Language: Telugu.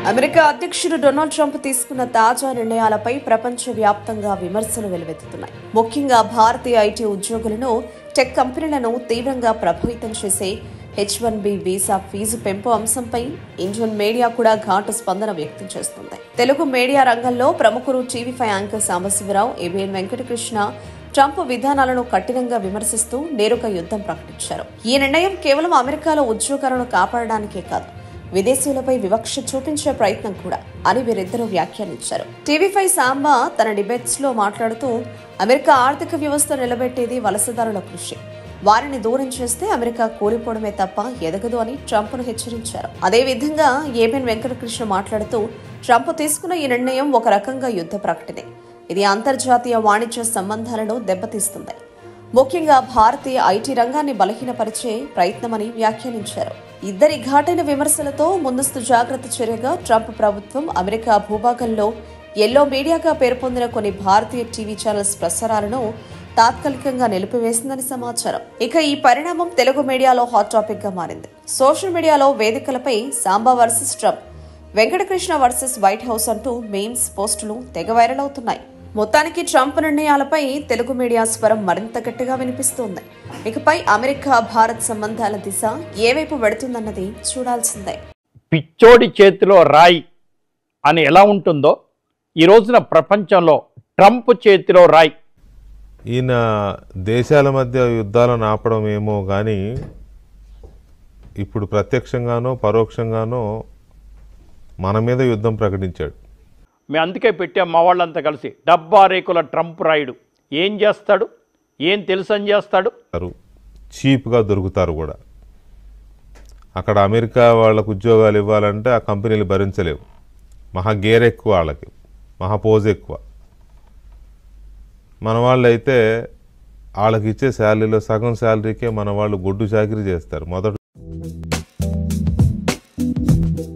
అమెరికా అధ్యక్షుడు డొనాల్డ్ ట్రంప్ తీసుకున్న తాజా నిర్ణయాలపై ప్రపంచవ్యాప్తంగా విమర్శలు వెల్లువెత్తుతున్నాయి. ముఖ్యంగా భారతీయ ఐటీ ఉద్యోగులను, టెక్ కంపెనీలను తీవ్రంగా ప్రభావితం చేసే H-1B వీసా ఫీజు పెంపు అంశంపై ఇండియన్ మీడియా కూడా ఘాటు స్పందన వ్యక్తం చేస్తుంది. తెలుగు మీడియా రంగంలో ప్రముఖులు TV5 anchor Sambasivarao, ABN Venkatakrishna Trump విధానాలను కఠినంగా విమర్శిస్తూ నేరుగా యుద్ధం ప్రకటించారు. ఈ నిర్ణయం కేవలం అమెరికాలో ఉద్యోగాలను కాపాడడానికే కాదు, విదేశీయులపై వివక్ష చూపించే ప్రయత్నం కూడా అని వీరిద్దరూ వ్యాఖ్యానించారు. TV5 సాంబా తన డిబేట్స్ లో మాట్లాడుతూ, అమెరికా ఆర్థిక వ్యవస్థ నిలబెట్టేది వలసదారుల కృషి, వారిని దూరం చేస్తే అమెరికా కూలిపోవడమే తప్ప ఎదగదు అని ట్రంప్ను హెచ్చరించారు. అదేవిధంగా ABN వెంకటకృష్ణ మాట్లాడుతూ, ట్రంప్ తీసుకున్న ఈ నిర్ణయం ఒక రకంగా యుద్ధ ప్రకటనే. ఇది అంతర్జాతీయ వాణిజ్య సంబంధాలను దెబ్బతీస్తుంది, ముఖ్యంగా భారతీయ ఐటీ రంగాన్ని బలహీనపరిచే ప్రయత్నమని వ్యాఖ్యానించారు. ఇద్దరి ఘాటైన విమర్శలతో ముందస్తు జాగ్రత్త చర్యగా ట్రంప్ ప్రభుత్వం అమెరికా భూభాగంలో ఎల్లో మీడియాగా పేర్కొందిన కొన్ని భారతీయ టీవీ ఛానల్స్ ప్రసారాలను తాత్కాలికంగా నిలిపివేసిందని సమాచారం. ఇక ఈ పరిణామం తెలుగు మీడియాలో హాట్ టాపిక్ గా మారింది. సోషల్ మీడియాలో వేదికలపై Samba versus Trump, Venkatakrishna versus White House అంటూ మీమ్స్, పోస్టులు తెగ వైరల్ అవుతున్నాయి. మొత్తానికి ట్రంప్ నిర్ణయాలపై తెలుగు మీడియా స్వరం మరింత గట్టిగా వినిపిస్తోంది. ఇకపై అమెరికా భారత్ సంబంధాల దిశ ఏవైపు వెడుతుందన్నది చూడాల్సిందే. పిచ్చోడి చేతిలో రాయి అని ఎలా ఉంటుందో ఈ రోజున ప్రపంచంలో ట్రంప్ చేతిలో రాయి. ఈయన దేశాల మధ్య యుద్ధాలను ఆపడం ఏమో కానీ ఇప్పుడు ప్రత్యక్షంగానో పరోక్షంగానో మన మీద యుద్ధం ప్రకటించాడు. మేము అందుకే పెట్టాం మా వాళ్ళంతా కలిసి, డబ్బా రేకుల ట్రంప్ రాయుడు ఏం చేస్తాడు, ఏం తెలుసని చేస్తాడు. చీప్గా దొరుకుతారు కూడా. అక్కడ అమెరికా వాళ్ళకు ఉద్యోగాలు ఇవ్వాలంటే ఆ కంపెనీలు భరించలేవు. మహా గేర్ ఎక్కువ, వాళ్ళకి మహా పోజ్ ఎక్కువ. మన వాళ్ళు అయితే వాళ్ళకి ఇచ్చే శాలరీలో సగం శాలరీకే మన వాళ్ళు గొడ్డు చాకరీ చేస్తారు. మొదట